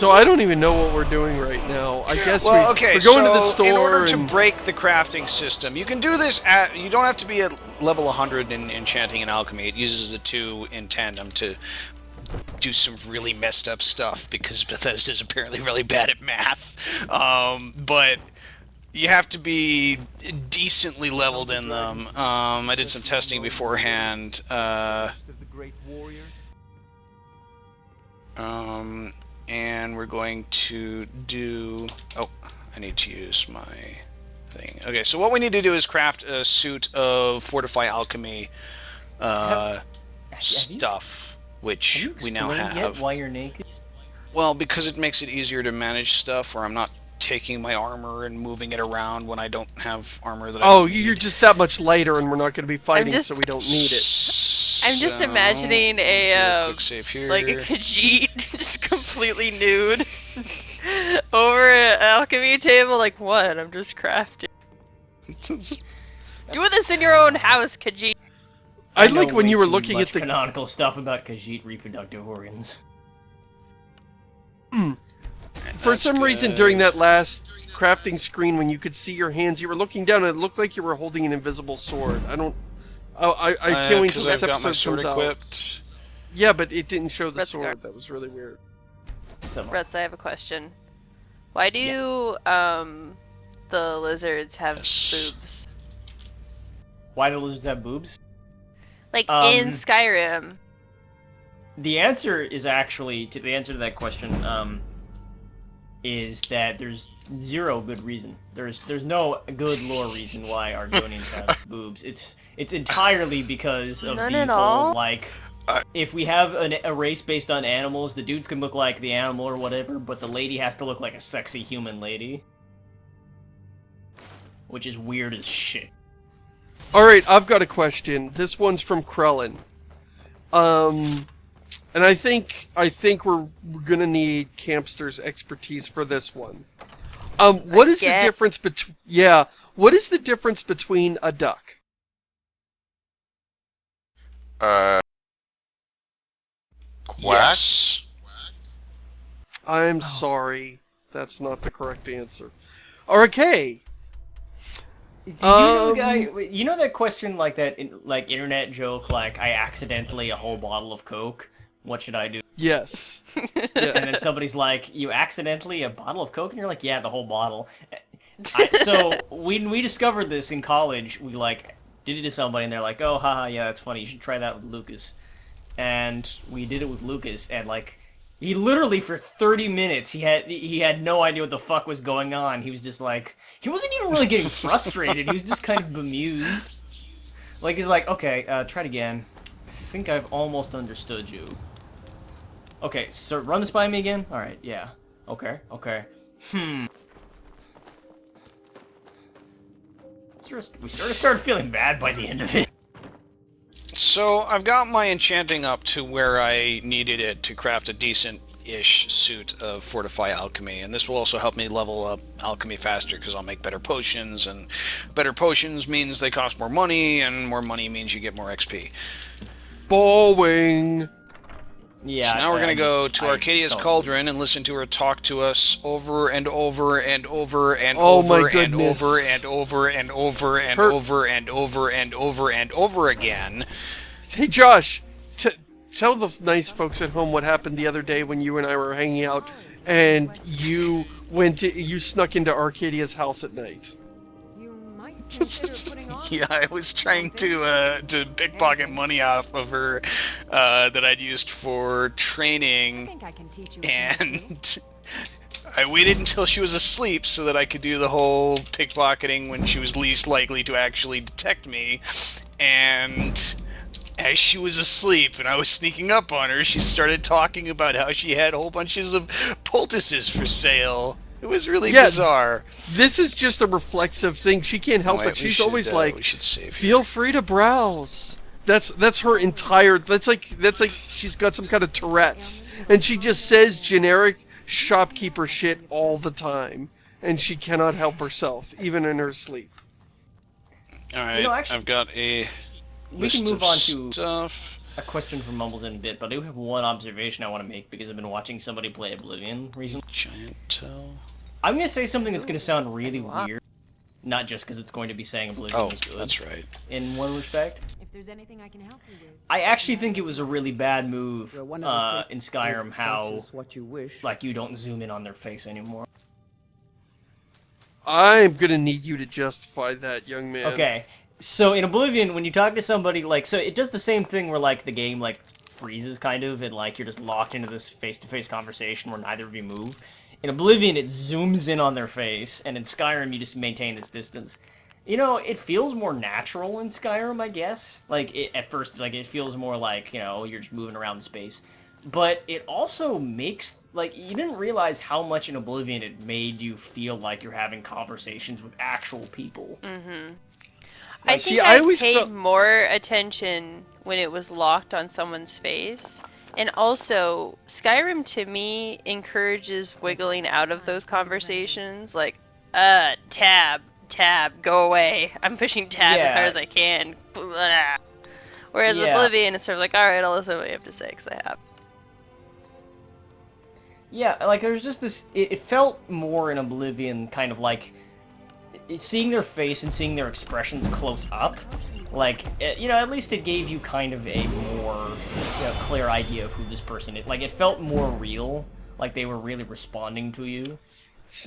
So I don't even know what we're doing right now. I guess well, we're going to the store. In order to break the crafting system, you can do this at. You don't have to be at level 100 in Enchanting and Alchemy. It uses the two in tandem to do some really messed up stuff because Bethesda's apparently really bad at math. But you have to be decently leveled in them. I did some testing beforehand. And we're going to do... Oh, I need to use my thing. Okay, so what we need to do is craft a suit of Fortify Alchemy stuff, which we now have. Yet why you're naked? Well, because it makes it easier to manage stuff, where I'm not taking my armor and moving it around when I don't have armor that I don't need. You're just that much lighter, and we're not going to be fighting, so we don't need it. I'm just imagining a quick save here. like a Khajiit, just completely nude, over an alchemy table. Like, what? I'm just crafting. Do this in your own house, Khajiit. I like when you were looking at the canonical stuff about Khajiit reproductive organs. For some reason, during that last crafting screen, when you could see your hands, you were looking down, and it looked like you were holding an invisible sword. I can't wait until this episode comes out. Yeah, but it didn't show the sword. That was really weird. Retz, I have a question. Why do the lizards have boobs? Why do lizards have boobs? Like in Skyrim. The answer is actually, the answer to that question, is that there's zero good reason. There's no good lore reason why Argonians have boobs. It's entirely because of the whole, like, if we have a race based on animals, the dudes can look like the animal or whatever, but the lady has to look like a sexy human lady. Which is weird as shit. Alright, I've got a question. This one's from Krellin. And I think we're gonna need Campster's expertise for this one. What is the difference between... Yeah, what is the difference between a duck? Quack? Yes. I'm sorry. That's not the correct answer. Okay. Do you know the guy? You know that question, like that, like internet joke, like I accidentally a whole bottle of Coke. What should I do? Yes. Yes. And then somebody's like, you accidentally a bottle of Coke, and you're like, yeah, the whole bottle. So when we discovered this in college, we like did it to somebody, and they're like, oh, haha, yeah, that's funny. You should try that with Lucas. And we did it with Lucas, and like. He literally, for 30 minutes, he had no idea what the fuck was going on. He was just like, he wasn't even really getting frustrated. He was just kind of bemused. Like, he's like, okay, try it again. I think I've almost understood you. Okay, so run this by me again? Alright, yeah. Okay. We sort of started feeling bad by the end of it. So, I've got my enchanting up to where I needed it to craft a decent-ish suit of Fortify Alchemy, and this will also help me level up Alchemy faster, because I'll make better potions, and better potions means they cost more money, and more money means you get more XP. Bowing! Yeah. So now we're going to go to Arcadia's Cauldron and listen to her talk to us over and over and over and over and over and over and over and over and over and over and over again. Hey Josh, tell the nice folks at home what happened the other day when you and I were hanging out and you snuck into Arcadia's house at night. Yeah, I was trying to pickpocket money off of her that I'd used for training, and I waited until she was asleep so that I could do the whole pickpocketing when she was least likely to actually detect me, and as she was asleep and I was sneaking up on her, she started talking about how she had whole bunches of poultices for sale. It was really bizarre. This is just a reflexive thing. She can't help it. She's always like, feel free to browse. That's her entire. That's like she's got some kind of Tourette's, and she just says generic shopkeeper shit all the time, and she cannot help herself, even in her sleep. All right, I've got a list of stuff. a question from Mumbles in a bit, but I do have one observation I want to make because I've been watching somebody play Oblivion recently. Giant toe. I'm going to say something that's going to sound really weird, not just because it's going to be saying Oblivion is good. That's right. In one respect. If there's anything I can help you with. I actually think it was a really bad move in Skyrim how, like, you don't zoom in on their face anymore. I'm gonna need you to justify that, young man. Okay, so in Oblivion, when you talk to somebody, like, so it does the same thing where, like, the game, like, freezes, kind of, and, like, you're just locked into this face-to-face conversation where neither of you move. In Oblivion, it zooms in on their face, and in Skyrim, you just maintain this distance. You know, it feels more natural in Skyrim, I guess. Like, at first, like, it feels more like, you know, you're just moving around the space. But it also makes, like, you didn't realize how much in Oblivion it made you feel like you're having conversations with actual people. Mm-hmm. I think I paid more attention when it was locked on someone's face. And also, Skyrim, to me, encourages wiggling out of those conversations. Like, tab, go away. I'm pushing tab as hard as I can. Blah. Whereas Oblivion, it's sort of like, alright, I'll listen to what you have to say, because I have. Yeah, like, there's just this... It felt more in Oblivion, kind of like... Seeing their face and seeing their expressions close up, like, you know, at least it gave you kind of a more, you know, clear idea of who this person is. Like, it felt more real, like they were really responding to you.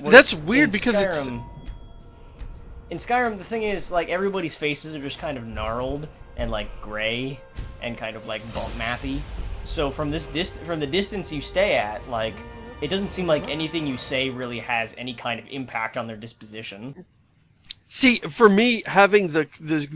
That's weird because in Skyrim, the thing is, like, everybody's faces are just kind of gnarled and, like, gray and kind of, like, bump mappy. So from the distance you stay at, like, it doesn't seem like anything you say really has any kind of impact on their disposition. See, for me, having the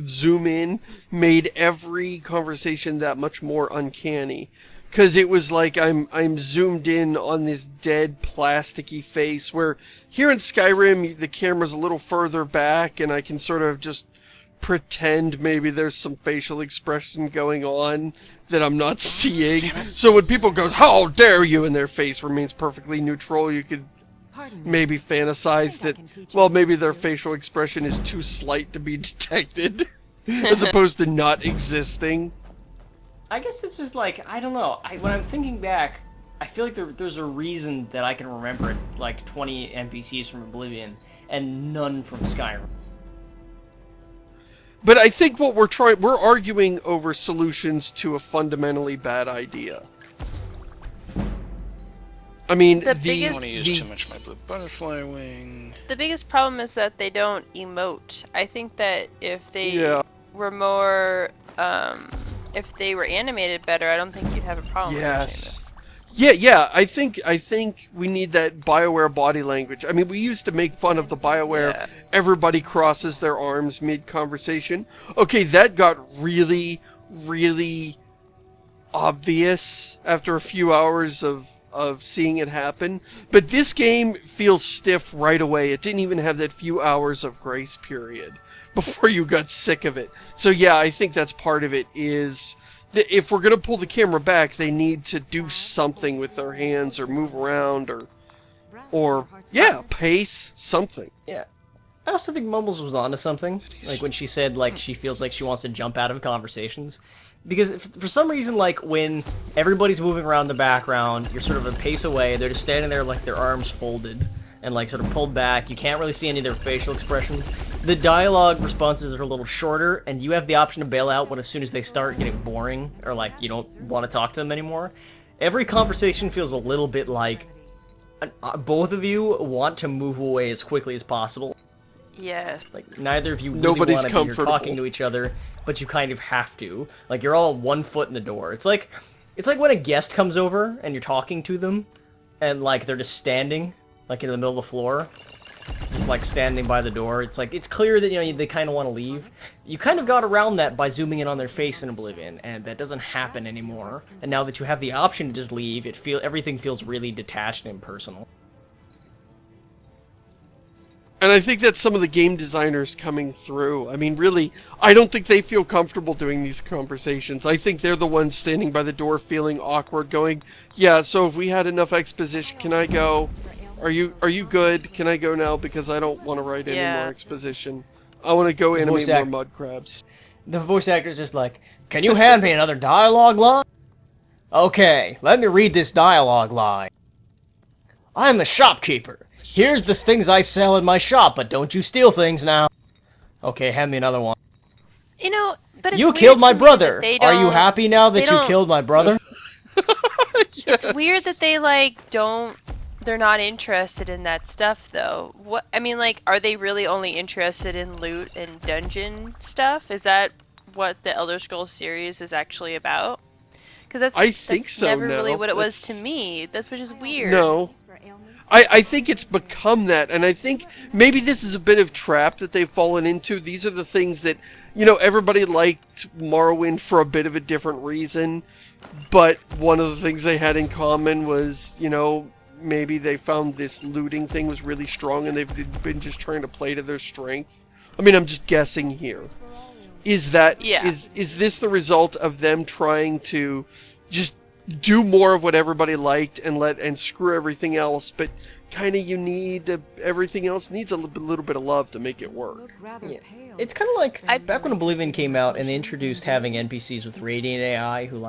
zoom in made every conversation that much more uncanny. Because it was like I'm zoomed in on this dead, plasticky face, where here in Skyrim, the camera's a little further back, and I can sort of just pretend maybe there's some facial expression going on that I'm not seeing. So when people go, "How dare you," and their face remains perfectly neutral, you could maybe fantasize that, well, maybe their facial expression is too slight to be detected, as opposed to not existing. I guess it's just like, I don't know, when I'm thinking back, I feel like there's a reason that I can remember, like, 20 NPCs from Oblivion, and none from Skyrim. But I think what we're arguing over solutions to a fundamentally bad idea. I mean, I don't want to use too much of my blue butterfly wing. The biggest problem is that they don't emote. I think that if they were more, if they were animated better, I don't think you'd have a problem with this. Yeah, I think we need that BioWare body language. I mean, we used to make fun of the BioWare, everybody crosses their arms mid-conversation. Okay, that got really, really obvious after a few hours of seeing it happen. But this game feels stiff right away. It didn't even have that few hours of grace period before you got sick of it. So yeah, I think that's part of it, is that if we're going to pull the camera back, they need to do something with their hands or move around or pace, something. Yeah. I also think Mumbles was onto something, like when she said, like, she feels like she wants to jump out of conversations. Because for some reason, like, when everybody's moving around the background, you're sort of a pace away, they're just standing there like their arms folded and, like, sort of pulled back. You can't really see any of their facial expressions. The dialogue responses are a little shorter, and you have the option to bail out as soon as they start getting boring, or, like, you don't want to talk to them anymore. Every conversation feels a little bit like both of you want to move away as quickly as possible. Yes. Like, neither of you really want to be talking to each other, but you kind of have to. Like, you're all 1 foot in the door. It's like when a guest comes over and you're talking to them, and, like, they're just standing, like, in the middle of the floor, just, like, standing by the door. It's like, it's clear that, you know, they kind of want to leave. You kind of got around that by zooming in on their face in Oblivion, and that doesn't happen anymore. And now that you have the option to just leave, everything feels really detached and impersonal. And I think that's some of the game designers coming through. I mean, really, I don't think they feel comfortable doing these conversations. I think they're the ones standing by the door feeling awkward, going, yeah, so if we had enough exposition, can I go? Are you good? Can I go now? Because I don't want to write any more exposition. I want to go animate more mud crabs. The voice actor's just like, can you hand me another dialogue line? Okay, let me read this dialogue line. I'm the shopkeeper. Here's the things I sell in my shop, but don't you steal things now. Okay, hand me another one. You know, but it's you weird killed my to me brother. that they Are you don't- happy now that they you don't- killed my brother? It's weird that they they're not interested in that stuff though. What I mean, like, are they really only interested in loot and dungeon stuff? Is that what the Elder Scrolls series is actually about? Because I think that's so never now. really what it was That's- to me. That's which is weird. No. I think it's become that, and I think maybe this is a bit of trap that they've fallen into. These are the things that, everybody liked Morrowind for a bit of a different reason, but one of the things they had in common was, maybe they found this looting thing was really strong and they've been just trying to play to their strength. I mean, I'm just guessing here. Is that, is this the result of them trying to just do more of what everybody liked and screw everything else, but kind of everything else needs a little bit of love to make it work. Yeah. It's kind of like back when Oblivion came out and they introduced having NPCs with Radiant AI who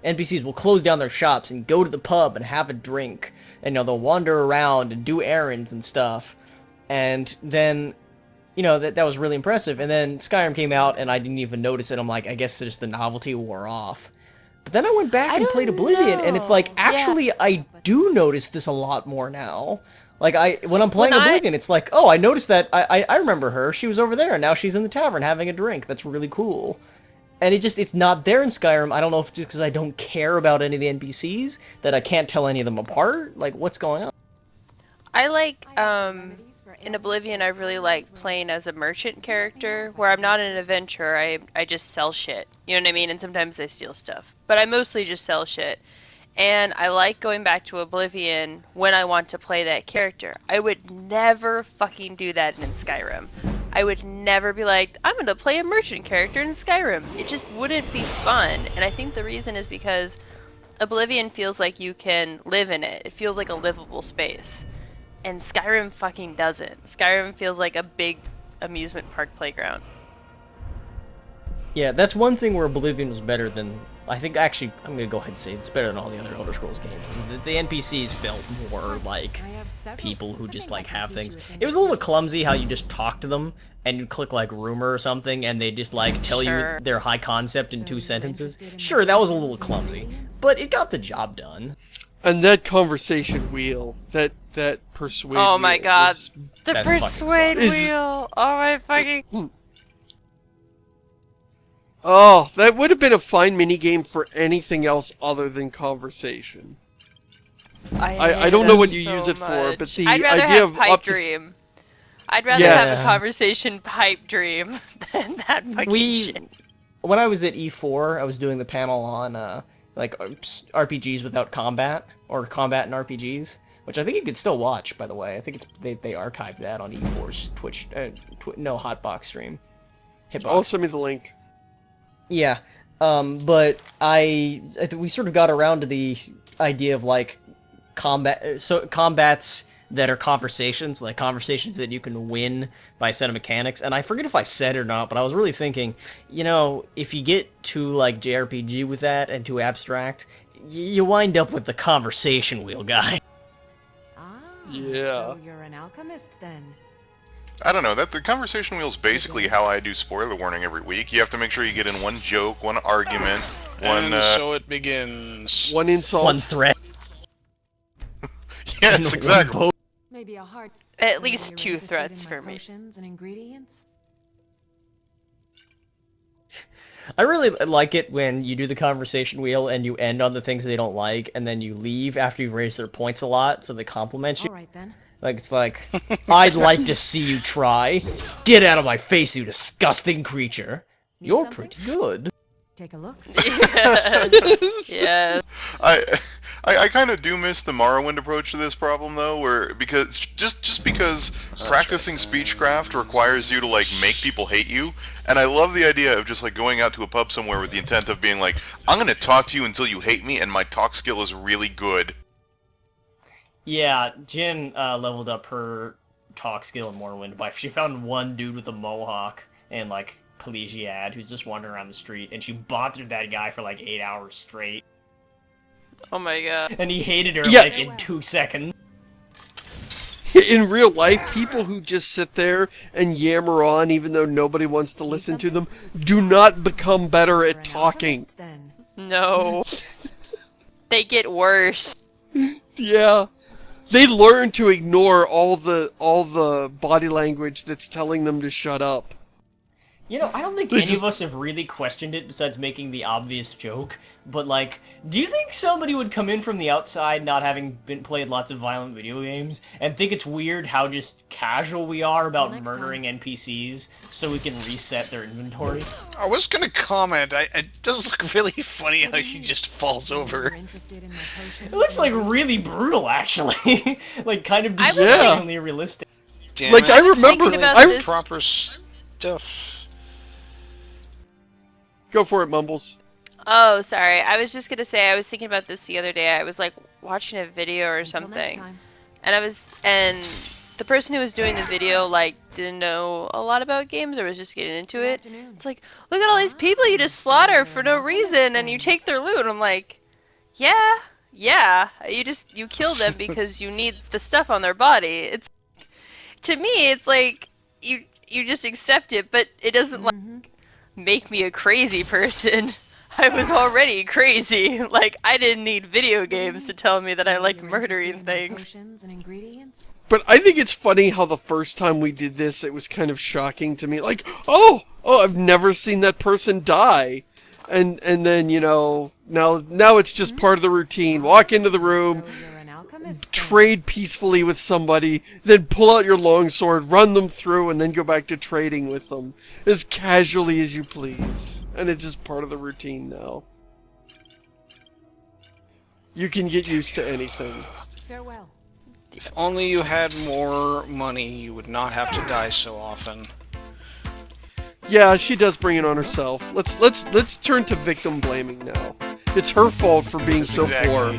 NPCs will close down their shops and go to the pub and have a drink, and they'll wander around and do errands and stuff, and then that was really impressive. And then Skyrim came out and I didn't even notice it. I'm like, I guess just the novelty wore off. But then I went back and played Oblivion, and it's like, actually, I do notice this a lot more now. Like, when I'm playing Oblivion, it's like, oh, I noticed that, I remember her, she was over there, and now she's in the tavern having a drink. That's really cool. And it's not there in Skyrim. I don't know if it's just because I don't care about any of the NPCs, that I can't tell any of them apart. Like, what's going on? I like, in Oblivion, I really like playing as a merchant character, where I'm not an adventurer, I just sell shit. You know what I mean? And sometimes I steal stuff. But I mostly just sell shit. And I like going back to Oblivion when I want to play that character. I would never fucking do that in Skyrim. I would never be like, I'm gonna play a merchant character in Skyrim. It just wouldn't be fun. And I think the reason is because Oblivion feels like you can live in it. It feels like a livable space. And Skyrim fucking doesn't. Skyrim feels like a big amusement park playground. Yeah, that's one thing where Oblivion was better than... I think, actually, I'm going to go ahead and say it's better than all the other Elder Scrolls games. The NPCs felt more like people who just, have things. It was a little clumsy how you just talk to them, and you click, rumor or something, and they just, tell you their high concept in 2 sentences. Sure, that was a little clumsy, but it got the job done. And that conversation wheel, that persuade wheel. Oh my god. The that persuade wheel! Oh my fucking... Oh, that would have been a fine minigame for anything else other than conversation. I don't know what you use it for, but the I'd rather idea have of pipe dream. I'd rather have a conversation pipe dream than that fucking shit. When I was at E4, I was doing the panel on RPGs without combat, or combat in RPGs, which I think you could still watch, by the way. I think they archived that on E4's Twitch, Hotbox stream. Hitbox. Oh, send me the link. Yeah, but I think we sort of got around to the idea of combats that are conversations, conversations that you can win by a set of mechanics. And I forget if I said it or not, but I was really thinking, if you get too JRPG with that and too abstract, you wind up with the conversation wheel guy. Yeah. So you're an alchemist then. I don't know, the conversation wheel is basically how I do spoiler warning every week. You have to make sure you get in one joke, one argument, and so it begins. One insult. One threat. Yes, exactly. Maybe a hard. At least 2 threats for me. And ingredients. I really like it when you do the conversation wheel and you end on the things they don't like, and then you leave after you've raised their points a lot, so they compliment you. All right then. It's like, I'd like to see you try. Get out of my face, you disgusting creature. You're pretty good. Take a look. Yes. Yes. I kind of do miss the Morrowind approach to this problem, though, because practicing speechcraft requires you to make people hate you, and I love the idea of just going out to a pub somewhere with the intent of being like, I'm gonna talk to you until you hate me, and my talk skill is really good. Yeah, Jen leveled up her talk skill in Morrowind by she found one dude with a mohawk and collegiate who's just wandering around the street, and she bothered that guy for like 8 hours straight. Oh my god. And he hated her Yeah. like in 2 seconds. In real life, people who just sit there and yammer on even though nobody wants to listen to them do not become better at talking. No. They get worse. Yeah. They learn to ignore all the body language that's telling them to shut up. You know, I don't think any of us have really questioned it besides making the obvious joke, but like, do you think somebody would come in from the outside not having played lots of violent video games and think it's weird how just casual we are about murdering NPCs so we can reset their inventory? I was gonna comment, it does look really funny how she just falls over. It looks like really brutal, actually. Like, kind of disgustingly realistic. Damn like, it. I remember... Proper stuff. Go for it, Mumbles. Oh, sorry. I was just gonna say, I was thinking about this the other day. I was like watching a video or something, and the person who was doing the video like didn't know a lot about games or was just getting into it. It's like, look at all these people you just slaughter for no reason, and you take their loot. I'm like, yeah, you kill them because you need the stuff on their body. It's, to me, it's like you just accept it, but it doesn't like make me a crazy person. I was already crazy. Like, I didn't need video games to tell me that I like murdering things. But I think it's funny how the first time we did this, it was kind of shocking to me. Like, oh, I've never seen that person die. And then, you know, now it's just part of the routine. Walk into the room, trade peacefully with somebody, then pull out your longsword, run them through, and then go back to trading with them as casually as you please. And it's just part of the routine now. You can get used to anything. Farewell. If only you had more money, you would not have to die so often. Yeah, she does bring it on herself. Let's turn to victim blaming now. It's her fault for being so poor.